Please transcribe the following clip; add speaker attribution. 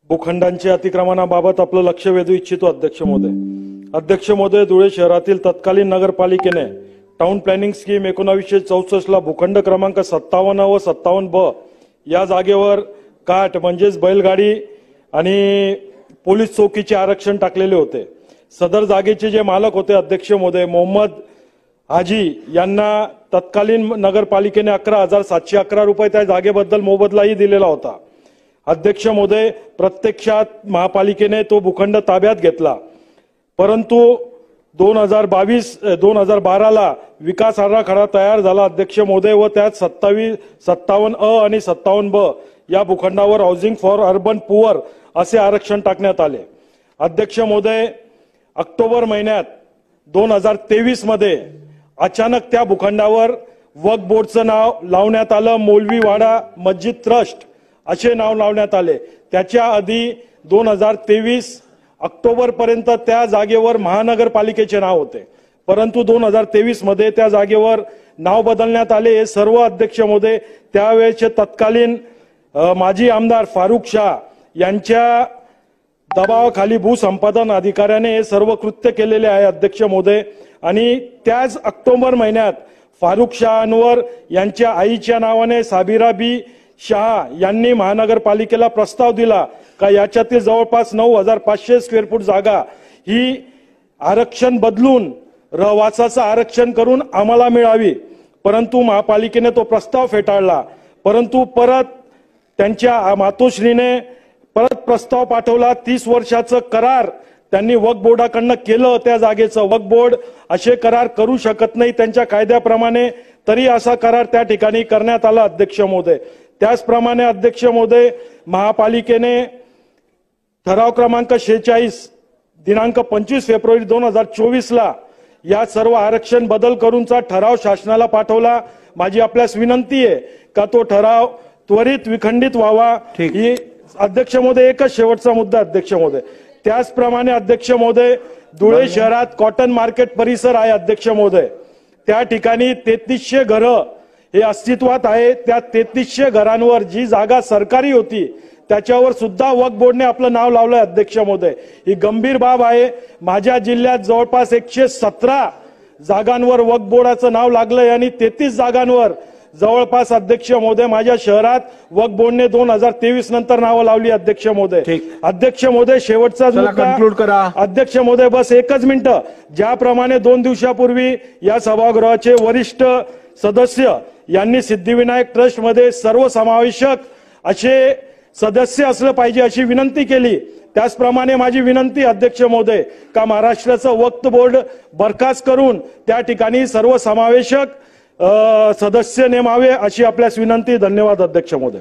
Speaker 1: भूखंडांच्या अतिक्रमणाबाबत आपलं लक्ष वेधू इच्छितो अध्यक्ष महोदय, धुळे शहरातील तत्कालीन नगरपालिकेने टाउन प्लॅनिंग स्कीम 1964 ला भूखंड क्रमांक 57 व 57B या जागेवर काठ म्हणजेच बैलगाडी आणि पोलीस चौकीचे आरक्षण टाकलेले होते। सदर जागेचे जे मालक होते अध्यक्ष महोदय मोहम्मद हाजी यांना तत्कालीन नगरपालिकेने 11,711 रुपये त्या जागेबद्दल मोबदलाही दिलेला होता। अध्यक्ष महोदय, प्रत्यक्षात महापालिकेने तो भूखंड ताब्यात घेतला, परंतु 2012 ला विकास आराखडा तयार झाला अध्यक्ष महोदय, व त्यात 57A आणि 57B या भूखंडावर हाऊसिंग फॉर अर्बन पुअर असे आरक्षण टाकण्यात आले। अध्यक्ष महोदय, ऑक्टोबर महिन्यात 2023 मध्ये अचानक त्या भूखंडावर वक्फ बोर्डचं नाव लावण्यात आलं। मौलवीवाडा मस्जिद ट्रस्ट असे नाव लावण्यात आले। त्याच्या आधी 2023 ऑक्टोबर पर्यंत त्या जागेवर महानगरपालिकेचे नाव होते, परंतु 2023 मध्ये त्या जागेवर नाव बदलण्यात आले। हे सर्व अध्यक्ष महोदय त्यावेळेचे तत्कालीन माजी आमदार फारुख शाह यांच्या दबावाखाली भूसंपादन अधिकाऱ्याने हे सर्व कृत्य केलेले आहे अध्यक्ष महोदय। आणि त्याच ऑक्टोबर महिन्यात फारुख शाह अनवर यांच्या आईच्या नावाने साबिरा बी शाह यांनी महानगरपालिकेला प्रस्ताव दिला का याच्यातील जवळपास 9,500 स्क्वेअर फूट जागा ही आरक्षण बदलून रहवासाचं आरक्षण करून आम्हाला मिळावी, परंतु महापालिकेने तो प्रस्ताव फेटाळला। परंतु परत त्यांच्या मातोश्रीने परत प्रस्ताव पाठवला। 30 वर्षाचं करार त्यांनी वक्फ बोर्डाकडनं केलं त्या जागेचं। वक्फ बोर्ड असे करार करू शकत नाही त्यांच्या कायद्याप्रमाणे, तरी असा करार त्या ठिकाणी करण्यात आला अध्यक्ष महोदय। त्याचप्रमाणे अध्यक्ष महोदय, महापालिकेने ठराव क्रमांक 46 दिनांक 25 फेब्रुवारी 2024 ला या सर्व आरक्षण बदल करूनचा ठराव शासनाला पाठवला। माझी आपल्यास विनंती आहे का तो ठराव त्वरित विखंडित व्हावा। ही अध्यक्ष महोदय एकच शेवटचा मुद्दा अध्यक्ष महोदय। त्याचप्रमाणे अध्यक्ष महोदय, धुळे शहरात कॉटन मार्केट परिसर आहे अध्यक्ष महोदय, त्या ठिकाणी 3300 घरं हे अस्तित्वात आहे। त्या 3300 घरांवर जी जागा सरकारी होती त्याच्यावर सुद्धा वक्फ बोर्डने आपलं नाव लावलंय अध्यक्ष महोदय। ही गंभीर बाब आहे। माझ्या जिल्ह्यात जवळपास 117 जागांवर वक्फ बोर्डाचं नाव लागलंय आणि 33 जागांवर जवळपास अध्यक्ष महोदय माझ्या शहरात वक्फ बोर्डने 2023 नंतर नावं लावली अध्यक्ष महोदय। अध्यक्ष महोदय, शेवटचा
Speaker 2: कंक्लूड करा
Speaker 1: अध्यक्ष महोदय, बस एकच मिनिट। ज्याप्रमाणे 2 दिवसापूर्वी या सभागृहाचे वरिष्ठ सदस्य यांनी सिद्धिविनायक ट्रस्ट मध्ये सर्वसमावेशक असे सदस्य असलं पाहिजे अशी विनंती केली, त्याचप्रमाणे माझी विनंती अध्यक्ष महोदय का महाराष्ट्राचं वक्फ बोर्ड बरखास्त करून त्या ठिकाणी सर्वसमावेशक सदस्य नेमावे अशी आपल्यास विनंती। धन्यवाद अध्यक्ष महोदय।